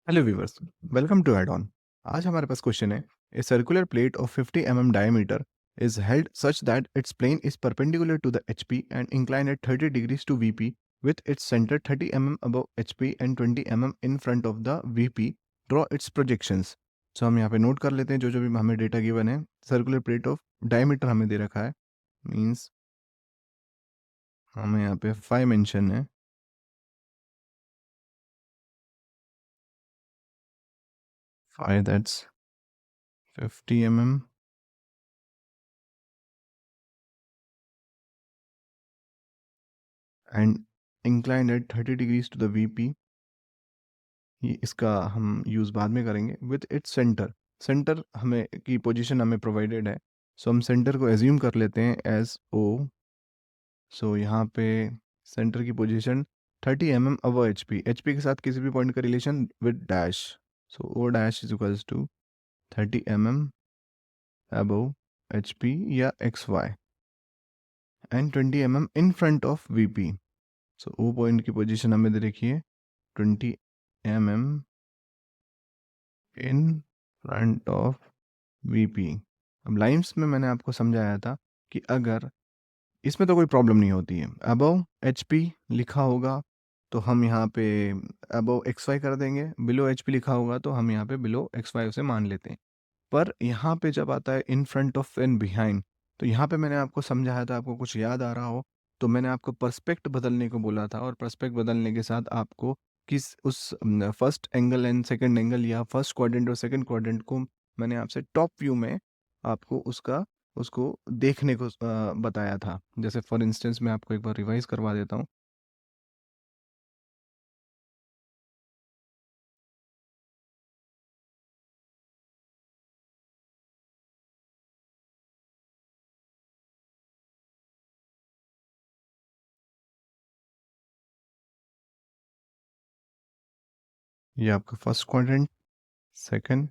Hello viewers, welcome to add on. आज हमारे पास क्वेश्चन है। A circular plate of 50 mm diameter is held such that its plane is perpendicular to the HP and inclined at 30 degrees to VP with its centre 30 mm above HP and 20 mm in front of the VP. Draw its projections. So हम यहाँ पे note कर लेते हैं जो जो भी हमें डेटा गिवन है। सर्कुलर प्लेट ऑफ डायमीटर हमें दे रखा है, मीन्स हमें यहाँ पे 5 मेंशन है। 5 that's 50 mm and inclined at 30 degrees to the VP। ये इसका हम यूज़ बाद में करेंगे। विथ इट्स सेंटर, सेंटर हमें की पोजीशन हमें प्रोवाइडेड है। सो हम सेंटर को एज्यूम कर लेते हैं एज ओ। सो यहाँ पे सेंटर की position 30 mm above HP, HP के साथ किसी भी पॉइंट का relation with dash. So O dash is equals to 30 mm above HP या X Y and 20 mm in front of VP. So O point की पोजीशन हमें दे रखी है 20 mm in front of VP. अब लाइन्स में मैंने आपको समझाया था कि अगर इसमें तो कोई प्रॉब्लम नहीं होती है, अबव एचपी लिखा होगा तो हम यहाँ पे अबव एक्स वाई कर देंगे, बिलो एचपी लिखा होगा तो हम यहाँ पे बिलो एक्स वाई उसे मान लेते हैं। पर यहाँ पे जब आता है इन फ्रंट ऑफ एंड बिहाइंड, तो यहाँ पे मैंने आपको समझाया था, आपको कुछ याद आ रहा हो तो मैंने आपको पर्सपेक्ट बदलने को बोला था, और पर्सपेक्ट बदलने के साथ आपको किस उस first angle and second angle या फर्स्ट क्वाड्रेंट और सेकंड क्वाड्रेंट को मैंने आपसे टॉप व्यू में आपको उसको देखने को बताया था। जैसे फॉर इंस्टेंस मैं आपको एक बार रिवाइज करवा देता हूँ। ये आपका first quadrant, second,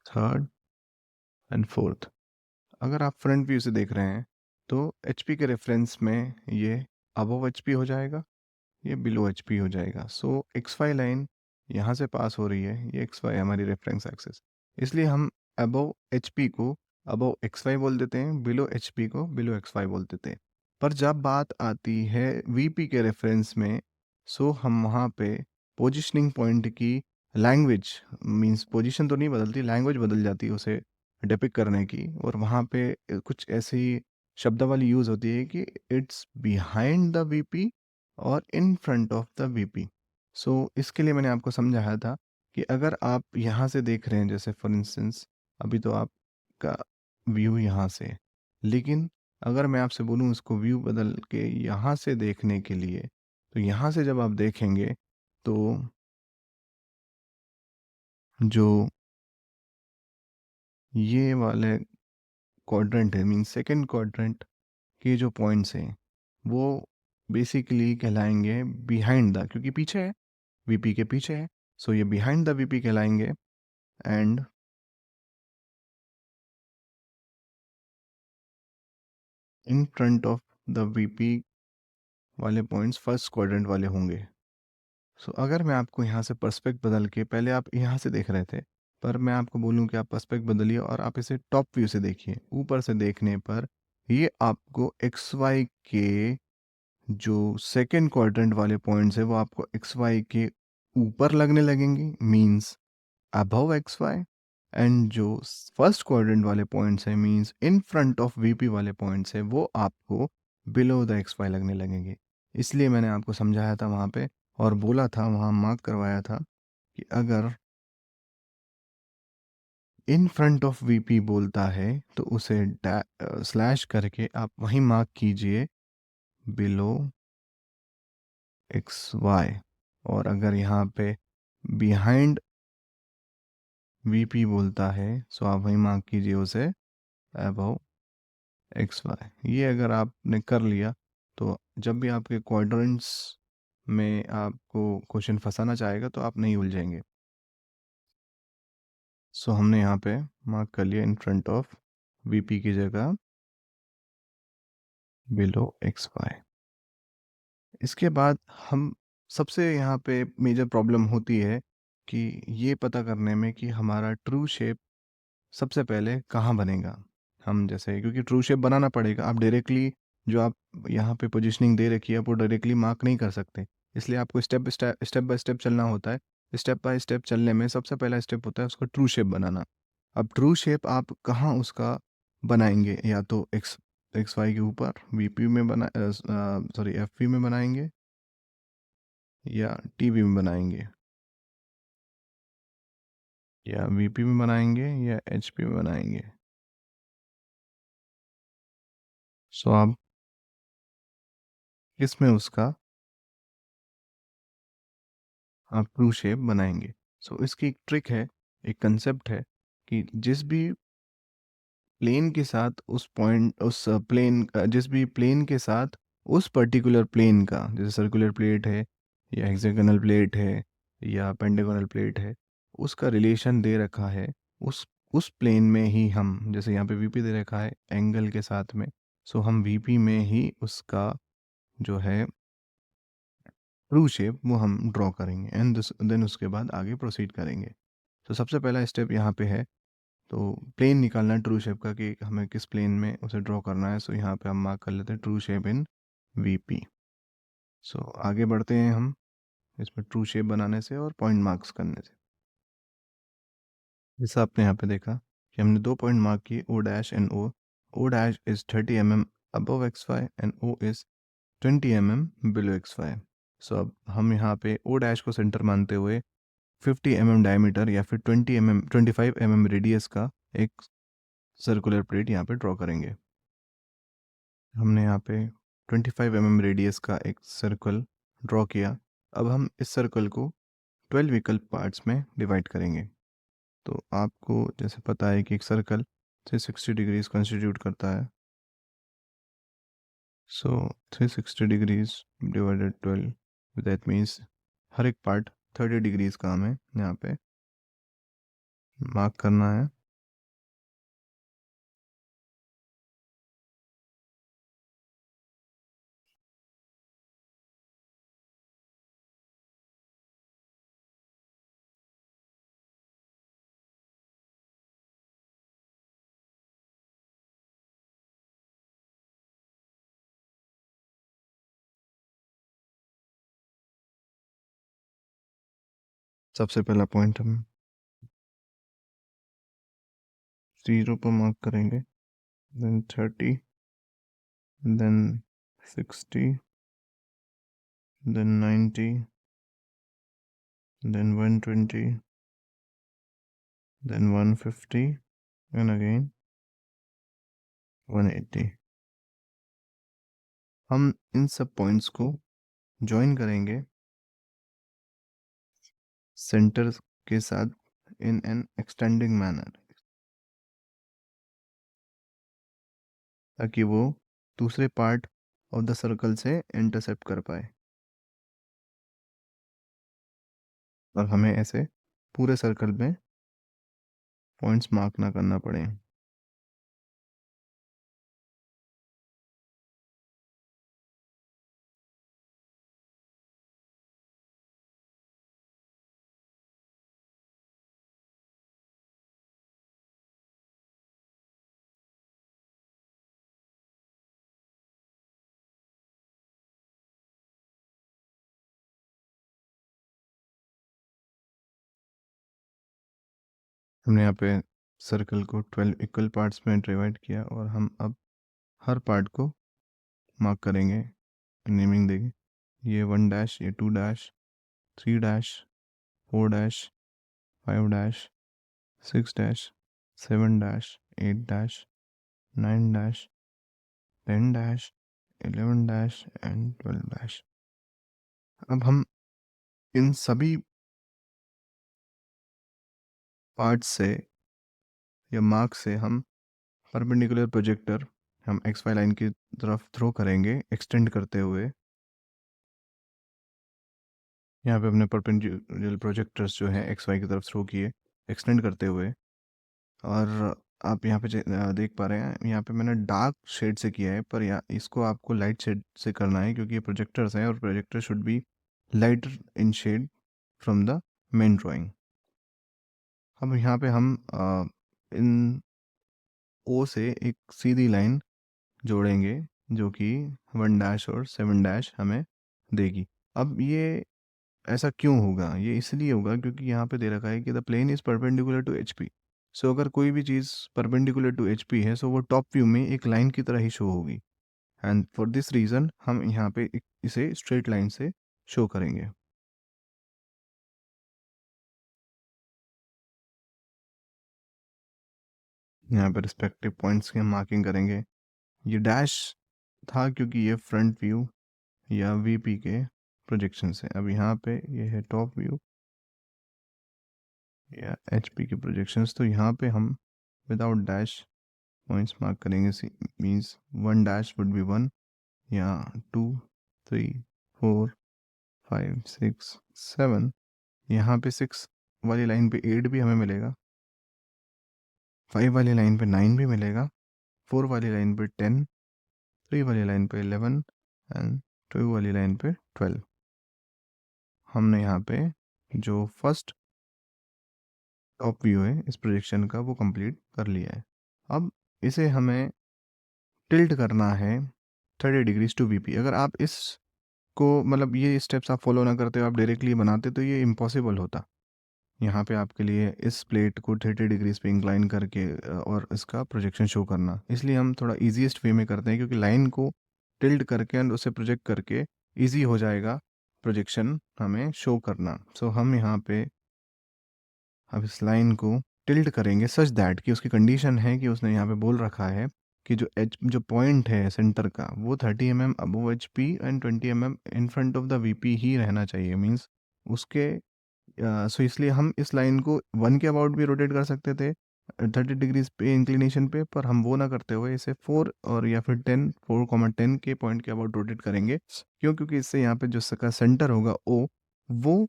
third and fourth. अगर आप फ्रंट व्यू से देख रहे हैं तो एचपी के रेफरेंस में ये अबव एचपी हो जाएगा, ये बिलो एचपी हो जाएगा। सो एक्स वाई लाइन यहाँ से पास हो रही है, ये एक्स वाई हमारी रेफरेंस एक्सिस, इसलिए हम अबव एचपी को अबव एक्स वाई बोल देते हैं, बिलो एचपी को बिलो एक्स वाई बोल देते हैं। पर जब बात आती है वीपी के रेफरेंस में, सो हम वहाँ पे पोजिशनिंग पॉइंट की लैंग्वेज, मींस पोजीशन तो नहीं बदलती, लैंग्वेज बदल जाती है उसे डिपिक्ट करने की, और वहाँ पे कुछ ऐसी शब्दावली यूज़ होती है कि इट्स बिहाइंड द वीपी और in front of the VP. So इसके लिए मैंने आपको समझाया था कि अगर आप यहाँ से देख रहे हैं, जैसे फॉर इंस्टेंस अभी तो आपका व्यू यहाँ से है, लेकिन अगर मैं आपसे बोलूँ इसको व्यू बदल के यहाँ से देखने के लिए, तो यहाँ से जब आप देखेंगे तो जो ये वाले क्वाड्रेंट है, मीन सेकंड क्वाड्रेंट के जो पॉइंट्स हैं वो बेसिकली कहलाएंगे बिहाइंड द, क्योंकि पीछे है, वीपी के पीछे है। सो ये बिहाइंड द वीपी कहलाएंगे। And in front of the VP वाले पॉइंट्स फर्स्ट क्वाड्रेंट वाले होंगे। सो अगर मैं आपको यहाँ से पर्सपेक्ट बदल के, पहले आप यहाँ से देख रहे थे, पर मैं आपको बोलूँ कि आप पर्सपेक्ट बदलिए और आप इसे टॉप व्यू से देखिए, ऊपर से देखने पर ये आपको एक्स वाई के जो सेकंड क्वाड्रेंट वाले पॉइंट्स है वो आपको एक्स वाई के ऊपर लगने लगेंगे, means above x Y. And जो फर्स्ट क्वाड्रेंट वाले पॉइंट्स हैं, means in front of VP वाले पॉइंट्स हैं, वो आपको बिलो द एक्स वाई लगने लगेंगे। इसलिए मैंने आपको समझाया था वहाँ पे, और बोला था वहाँ, मार्क करवाया था कि अगर इन फ्रंट ऑफ वीपी बोलता है तो उसे स्लैश करके आप वहीं मार्क कीजिए बिलो एक्स वाई, और अगर यहाँ पे बिहाइंड वीपी बोलता है सो आप वहीं मार्क कीजिए उसे अबव एक्स वाई। ये अगर आपने कर लिया तो जब भी आपके क्वाड्रेंट्स में आपको क्वेश्चन फंसाना चाहेगा तो आप नहीं उलझेंगे। सो हमने यहाँ पे मार्क कर लिया इन फ्रंट ऑफ वीपी की जगह बिलो एक्स वाई। इसके बाद हम सबसे यहाँ पे मेजर प्रॉब्लम होती है कि ये पता करने में कि हमारा ट्रू शेप सबसे पहले कहाँ बनेगा। हम जैसे क्योंकि ट्रू शेप बनाना पड़ेगा, आप डायरेक्टली जो आप यहाँ पे पोजीशनिंग दे रखी है आप वो डायरेक्टली मार्क नहीं कर सकते, इसलिए आपको स्टेप बाय स्टेप चलना होता है। स्टेप बाय स्टेप चलने में सबसे पहला स्टेप होता है उसका ट्रू शेप बनाना। अब ट्रू शेप आप कहाँ उसका बनाएंगे, या तो एक्स वाई के ऊपर वीपी में सॉरी एफवी में बनाएंगे, या टीवी में बनाएंगे, या वीपी में बनाएंगे, या एचपी में बनाएंगे। सो आप किसमें उसका आप ट्रू शेप बनाएंगे। सो इसकी एक ट्रिक है, एक कंसेप्ट है कि जिस भी प्लेन के साथ उस पॉइंट उस प्लेन जिस भी प्लेन के साथ उस पर्टिकुलर प्लेन का, जैसे सर्कुलर प्लेट है या हेक्सागोनल प्लेट है या पेंटागोनल प्लेट है, उसका रिलेशन दे रखा है, उस प्लेन में ही हम, जैसे यहाँ पे वीपी दे रखा है एंगल के साथ में, सो हम वीपी में ही उसका जो है ट्रू शेप वो हम ड्रॉ करेंगे एंड देन उसके बाद आगे प्रोसीड करेंगे। तो सबसे पहला स्टेप यहाँ पे है, तो प्लेन निकालना है ट्रू शेप का कि हमें किस प्लेन में उसे ड्रॉ करना है। सो यहाँ पे हम मार्क कर लेते हैं ट्रू शेप इन वीपी। सो आगे बढ़ते हैं हम इसमें ट्रू शेप बनाने से और पॉइंट मार्क्स करने से। जैसा आपने यहाँ पे देखा कि हमने 2 पॉइंट मार्क किए, O dash and O. O dash is 30 mm above x Y and O is 20 mm below x Y. So अब हम यहाँ पे ओ डैश को सेंटर मानते हुए 50 mm डायमीटर या फिर 25 mm रेडियस का एक सर्कुलर प्लेट यहाँ पे ड्रॉ करेंगे। हमने यहाँ पे 25 mm रेडियस का एक सर्कल ड्रॉ किया। अब हम इस सर्कल को 12 इक्वल पार्ट्स में डिवाइड करेंगे। तो आपको जैसे पता है कि एक सर्कल 360 डिग्रीज कंस्टिट्यूट करता है। सो 360 डिग्रीज डिवाइडेड 12, दैट मीन्स हर एक पार्ट 30 डिग्रीज का हमें यहाँ पे मार्क करना है। सबसे पहला पॉइंट हम 0 पर मार्क करेंगे, then 30, then 60, then 90, then 120, then 150, and again 180। हम इन सब पॉइंट्स को ज्वाइन करेंगे सेंटर के साथ इन एन एक्सटेंडिंग मैनर, ताकि वो दूसरे पार्ट ऑफ द सर्कल से इंटरसेप्ट कर पाए, और हमें ऐसे पूरे सर्कल में पॉइंट्स मार्क ना करना पड़े। हमने यहाँ पे सर्कल को 12 इक्वल पार्ट्स में डिवाइड किया, और हम अब हर पार्ट को मार्क करेंगे, नेमिंग देंगे। ये 1 डैश, ये 2 dash, 3 dash, 4 dash, 5 dash, 6 dash, 7 dash, 8 dash, 9 dash, 10 dash, 11 dash and 12 dash. अब हम इन सभी पार्ट्स से या मार्क से हम परपेंडिकुलर प्रोजेक्टर हम एक्स वाई लाइन की तरफ थ्रो करेंगे, एक्सटेंड करते हुए। यहाँ पे हमने परपेंडिकुलर प्रोजेक्टर्स जो है एक्स वाई की तरफ थ्रो किए, एक्सटेंड करते हुए। और आप यहाँ पे देख पा रहे हैं, यहाँ पे मैंने डार्क शेड से किया है, पर यहाँ इसको आपको लाइट शेड से करना है, क्योंकि ये प्रोजेक्टर्स हैं और projector should be lighter in shade from the main drawing. अब यहाँ पे हम इन ओ से एक सीधी लाइन जोड़ेंगे जो कि 1 डैश और 7 डैश हमें देगी। अब ये ऐसा क्यों होगा? ये इसलिए होगा क्योंकि यहाँ पे दे रखा है कि the plane is perpendicular to HP. So अगर कोई भी चीज़ परपेंडिकुलर टू एचपी है, सो वो टॉप व्यू में एक लाइन की तरह ही शो होगी। एंड फॉर दिस रीज़न हम यहाँ पे इसे स्ट्रेट लाइन से शो करेंगे। यहाँ पे रिस्पेक्टिव पॉइंट्स की हम मार्किंग करेंगे। ये डैश था क्योंकि ये फ्रंट व्यू या वीपी के प्रोजेक्शन है। अब यहाँ पे ये है टॉप व्यू या एचपी के प्रोजेक्शंस, तो यहाँ पे हम विदाउट डैश पॉइंट्स मार्क करेंगे। मीन्स 1 डैश वुड बी 1 या 2 3 4 5 6 7। यहाँ पे 6 वाली लाइन पे 8 भी हमें मिलेगा, 5 वाली लाइन पे 9 भी मिलेगा, 4 वाली लाइन पे 10, 3 वाली लाइन पे 11 एंड 2 वाली लाइन पे 12। हमने यहाँ पे जो फर्स्ट टॉप व्यू है इस प्रोजेक्शन का वो कंप्लीट कर लिया है। अब इसे हमें टिल्ट करना है 30 डिग्रीज टू वीपी। अगर आप इस को मतलब ये स्टेप्स आप फॉलो ना करते हो, आप डायरेक्टली बनाते तो ये इम्पॉसिबल होता। यहाँ पे आपके लिए इस प्लेट को 30 डिग्रीज पे इंक्लाइन करके और इसका प्रोजेक्शन शो करना, इसलिए हम थोड़ा इजीएस्ट वे में करते हैं क्योंकि लाइन को टिल्ट करके एंड उसे प्रोजेक्ट करके इजी हो जाएगा प्रोजेक्शन हमें शो करना। सो हम यहाँ पे अब इस लाइन को टिल्ट करेंगे सच दैट कि उसकी कंडीशन है कि उसने यहाँ पे बोल रखा है कि जो पॉइंट है सेंटर का वो 30 mm above H P and 20 mm in front of the VP ही रहना चाहिए। मीन्स उसके सो इसलिए हम इस लाइन को 1 के अबाउट भी रोटेट कर सकते थे 30 डिग्रीज पे इंक्लिनेशन पे, पर हम वो ना करते हुए इसे 4 और या फिर 4,10 के पॉइंट के अबाउट रोटेट करेंगे। क्यों? क्योंकि इससे यहाँ पे जो इसका सेंटर होगा ओ, वो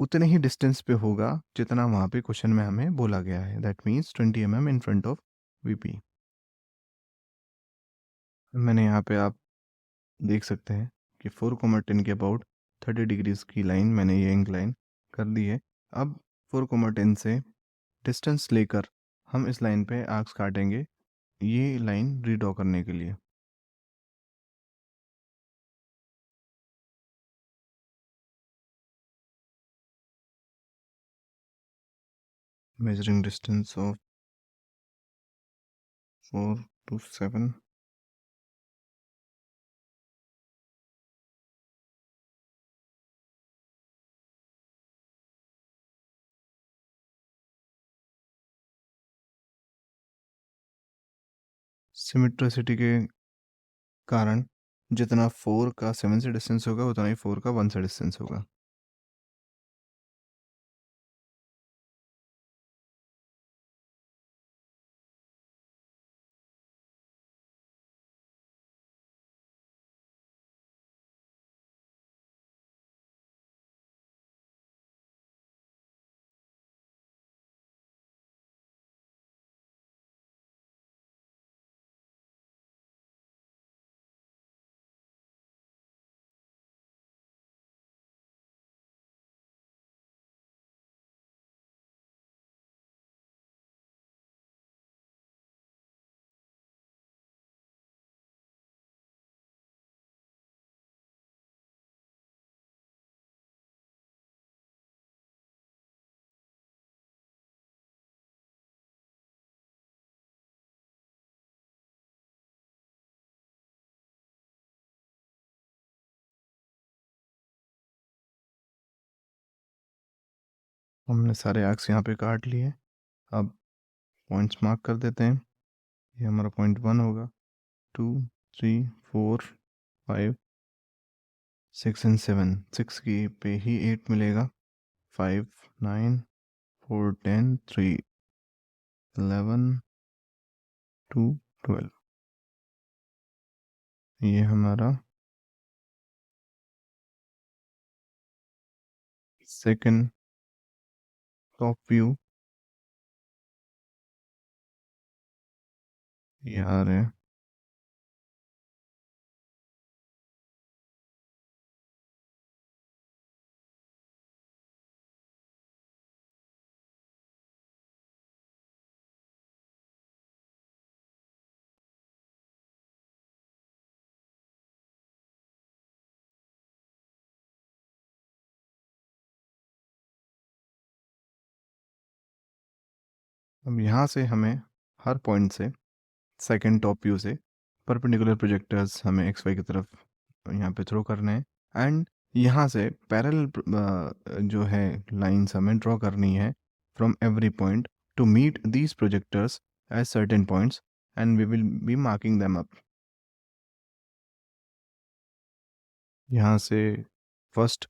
उतने ही डिस्टेंस पे होगा जितना वहाँ पे क्वेश्चन में हमें बोला गया है। That means 20 mm in front of VP. मैंने यहाँ पे आप देख सकते हैं कि 4,10 के अबाउट 30 डिग्रीज की लाइन मैंने ये इंक्लाइन कर दी है। अब 4,10 से डिस्टेंस लेकर हम इस लाइन पे आर्क्स काटेंगे ये लाइन रीड्रॉ करने के लिए। Measuring distance of 4 to 7। Symmetricity के कारण जितना 4 का 7 से डिस्टेंस होगा उतना ही 4 का 1 से डिस्टेंस होगा। हमने सारे आर्क्स यहाँ पे काट लिए। अब पॉइंट्स मार्क कर देते हैं। ये हमारा पॉइंट 1 होगा, 2 3 4 5 6 एंड 7। 6 की पे ही 8 मिलेगा, 5 9 4 10 3 11 2 12। ये हमारा सेकंड टॉप व्यू ये आ रहे हैं। अब यहाँ से हमें हर पॉइंट से सेकंड टॉप व्यू से परपेंडिकुलर प्रोजेक्टर्स हमें एक्स वाई की तरफ यहाँ पे थ्रो करने हैं एंड यहाँ से पैरेलल जो है लाइंस हमें ड्रॉ करनी है from every point to meet these projectors at certain points and we will be marking them up. यहाँ से फर्स्ट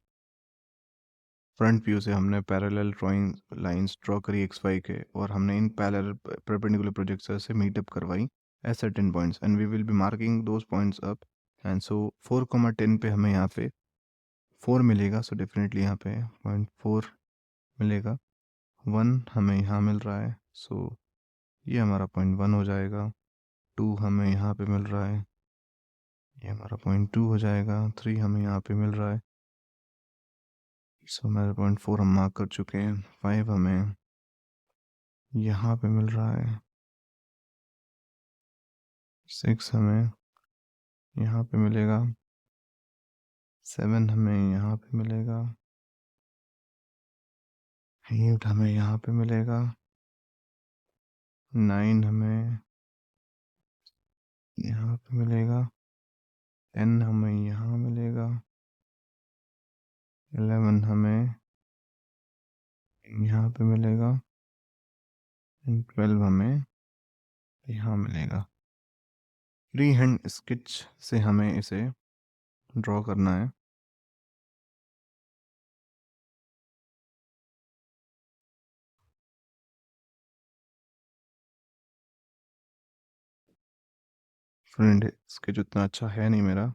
फ्रंट व्यू से हमने पैरेलल ड्राइंग लाइंस ड्रॉ करी एक्स वाई के और हमने इन पैरेलल परपेंडिकुलर प्रोजेक्टर से मीटअप करवाई at certain points and we will be marking those points up and so 4,10 पे हमें यहाँ पे 4 मिलेगा, सो डेफिनेटली यहाँ पे 0.4 मिलेगा। 1 हमें यहाँ मिल रहा है, सो ये हमारा 0.1 हो जाएगा। 2 हमें यहाँ पे मिल रहा है, ये हमारा 0.2 हो जाएगा। 3 हमें यहाँ पे मिल रहा है, सो हमारा 0.4 हम मार्क कर चुके हैं। 5 हमें यहाँ पे मिल रहा है, 6 हमें यहाँ पे मिलेगा, 7 हमें यहाँ पे मिलेगा, 8 हमें यहाँ पे मिलेगा, 9 हमें यहाँ पे मिलेगा, 10 हमें यहाँ मिलेगा, 11 हमें यहाँ पे मिलेगा एंड 12 हमें यहाँ मिलेगा। फ्री हैंड स्केच से हमें इसे ड्रॉ करना है। फ्रेंड स्केच उतना अच्छा है नहीं मेरा,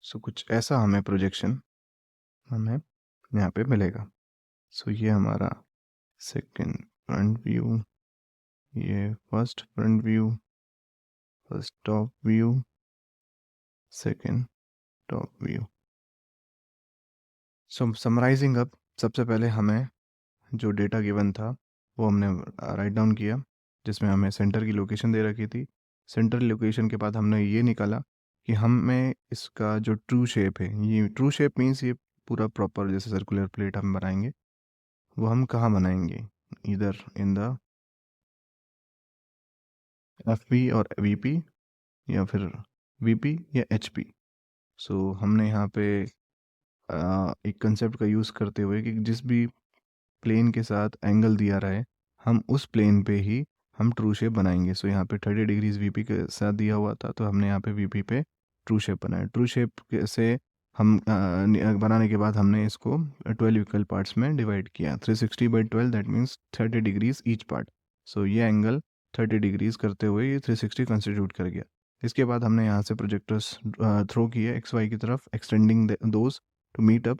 सो कुछ ऐसा हमें प्रोजेक्शन हमें यहाँ पे मिलेगा। सो ये हमारा सेकंड फ्रंट व्यू, ये first front view, first top view, second top view. So summarising up, सबसे पहले हमें जो डेटा गिवन था वो हमने राइट डाउन किया, जिसमें हमें सेंटर की लोकेशन दे रखी थी। सेंटर लोकेशन के बाद हमने ये निकाला कि हमें इसका जो ट्रू शेप है, ये ट्रू शेप मीन्स ये पूरा प्रॉपर जैसे सर्कुलर प्लेट हम बनाएंगे, वो हम कहाँ बनाएंगे, इधर इन द एफ पी और वी पी या फिर वी पी या एच पी। सो हमने यहाँ पे एक कंसेप्ट का यूज़ करते हुए कि जिस भी प्लेन के साथ एंगल दिया रहे, हम उस प्लेन पे ही हम ट्रू शेप बनाएंगे। सो यहाँ पे 30 डिग्रीज वीपी के साथ दिया हुआ था, तो हमने यहाँ पे वीपी पे ट्रू शेप बनाया। ट्रू शेप से हम बनाने के बाद हमने इसको 12 इक्वल पार्ट्स में डिवाइड किया। 360/12 that means 30 degrees each part. So ये एंगल 30 डिग्रीज करते हुए ये 360 कंस्टिट्यूट कर गया। इसके बाद हमने यहाँ से प्रोजेक्टर्स थ्रो किए एक्स वाई की तरफ, extending those to meet up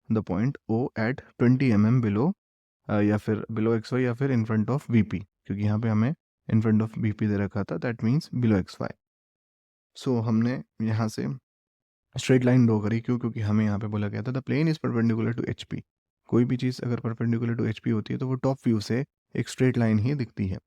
the point O at 20 mm below या फिर बिलो एक्स वाई या फिर in front of V P, क्योंकि यहाँ पे हमें in front of V P दे रखा था, that means below x Y. So हमने यहाँ से स्ट्रेट लाइन ड्रॉ करी, क्यों, क्योंकि हमें यहाँ पे बोला गया था the plane is perpendicular to H P. कोई भी चीज़ अगर परपेंडिकुलर टू एच पी होती है तो वो टॉप व्यू से एक स्ट्रेट लाइन ही दिखती है।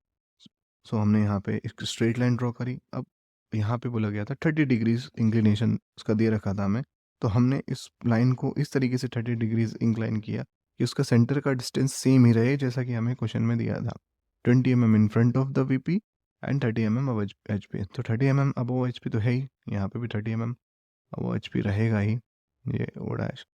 सो हमने यहाँ पे एक स्ट्रेट लाइन ड्रॉ करी। अब यहाँ पे बोला गया था 30 डिग्रीज इंक्लिनेशन उसका दे रखा था हमें, तो हमने इस लाइन को इस तरीके से 30 डिग्रीज इंक्लाइन किया कि उसका सेंटर का डिस्टेंस सेम ही रहे जैसा कि हमें क्वेश्चन में दिया था, 20 mm in front of the VP and 30 mm अब एच पी। तो 30 mm अब एच पी तो है ही, यहाँ पे भी 30 mm अब एच पी रहेगा ही, ये ओ डैश।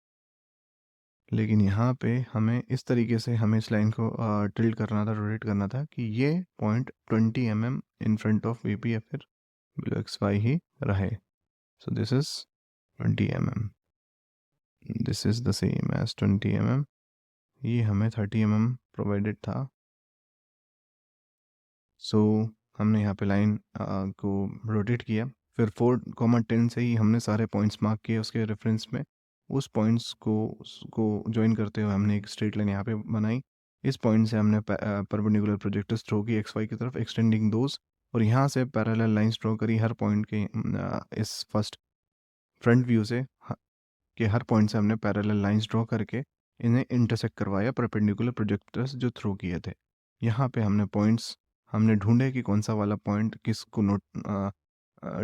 लेकिन यहाँ पे हमें इस तरीके से हमें इस लाइन को टिल्ट करना था, रोटेट करना था कि ये point 20 mm in front of V P या फिर बिलो एक्स वाई ही रहे। So this is 20 mm, this is the same as 20 mm। ये हमें 30 mm प्रोवाइडेड था। सो हमने यहाँ पे लाइन को रोटेट किया फिर 4, 10 से ही हमने सारे पॉइंट्स मार्क किए उसके रेफरेंस में। उस पॉइंट्स को जॉइन करते हुए हमने एक स्ट्रेट लाइन यहाँ पे बनाई। इस पॉइंट से हमने परपेंडिकुलर प्रोजेक्टर्स ड्रॉ की एक्स वाई की तरफ, एक्सटेंडिंग दोज, और यहाँ से पैरेलल लाइंस ड्रॉ करी हर पॉइंट के इस फर्स्ट फ्रंट व्यू से कि हर पॉइंट से हमने पैरेलल लाइंस ड्रॉ करके इन्हें इंटरसेक्ट करवाया परपेंडिकुलर प्रोजेक्टर्स जो थ्रो किए थे। यहाँ पे हमने पॉइंट्स हमने ढूंढे कि कौन सा वाला पॉइंट किसको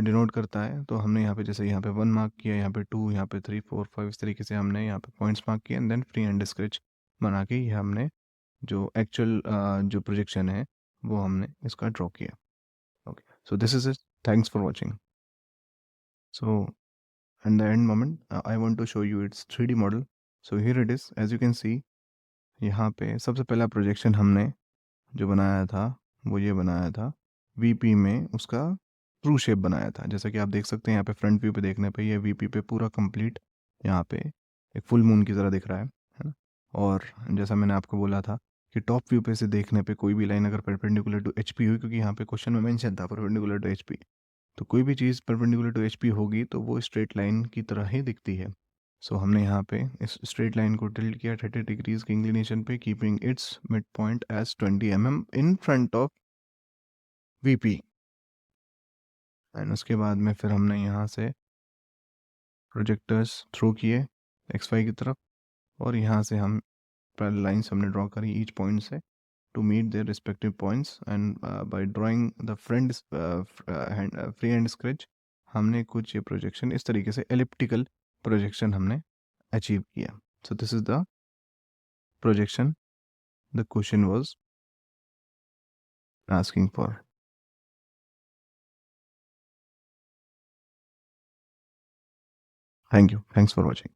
डिनोट करता है। तो हमने यहाँ पे जैसे यहाँ पे 1 मार्क किया, यहाँ पे 2, यहाँ पे 3, 4, 5, इस तरीके से हमने यहाँ पे पॉइंट्स मार्क किए and then free hand sketch बना के ये हमने जो एक्चुअल जो प्रोजेक्शन है वो हमने इसका ड्रॉ किया। Okay, so this is it. Thanks for watching. So and the end moment, I want to show you its 3D model. So here it is, as you can see। यहाँ पे सबसे पहला projection हमने जो बनाया था वो ये बनाया था वीपी में, उसका ट्रू शेप बनाया था। जैसा कि आप देख सकते हैं यहाँ पे फ्रंट व्यू पे देखने पे ये वीपी पे पूरा कंप्लीट यहाँ पे एक फुल मून की तरह दिख रहा है ना। और जैसा मैंने आपको बोला था कि टॉप व्यू पे से देखने पे कोई भी लाइन अगर परपेंडिकुलर टू एचपी हुई, क्योंकि यहाँ पे क्वेश्चन में मेंशन था परपेंडिकुलर टू एचपी, तो कोई भी चीज़ परपेंडिकुलर टू एचपी होगी तो वो स्ट्रेट लाइन की तरह ही दिखती है। सो हमने यहाँ पे इस स्ट्रेट लाइन को टिल्ट किया 30 डिग्रीज की इंक्लिनेशन पे, keeping its mid point as 20 mm in front of VP. And उसके बाद में फिर हमने यहाँ से प्रोजेक्टर्स थ्रो किए एक्स वाई की तरफ, और यहाँ से हम पैरेलल लाइंस हमने ड्रॉ करी ईच पॉइंट से to meet their respective points, and by drawing the front free hand sketch हमने कुछ ये प्रोजेक्शन इस तरीके से एलिप्टिकल प्रोजेक्शन हमने अचीव किया। सो this is the projection the question was asking for। Thank you, thanks for watching।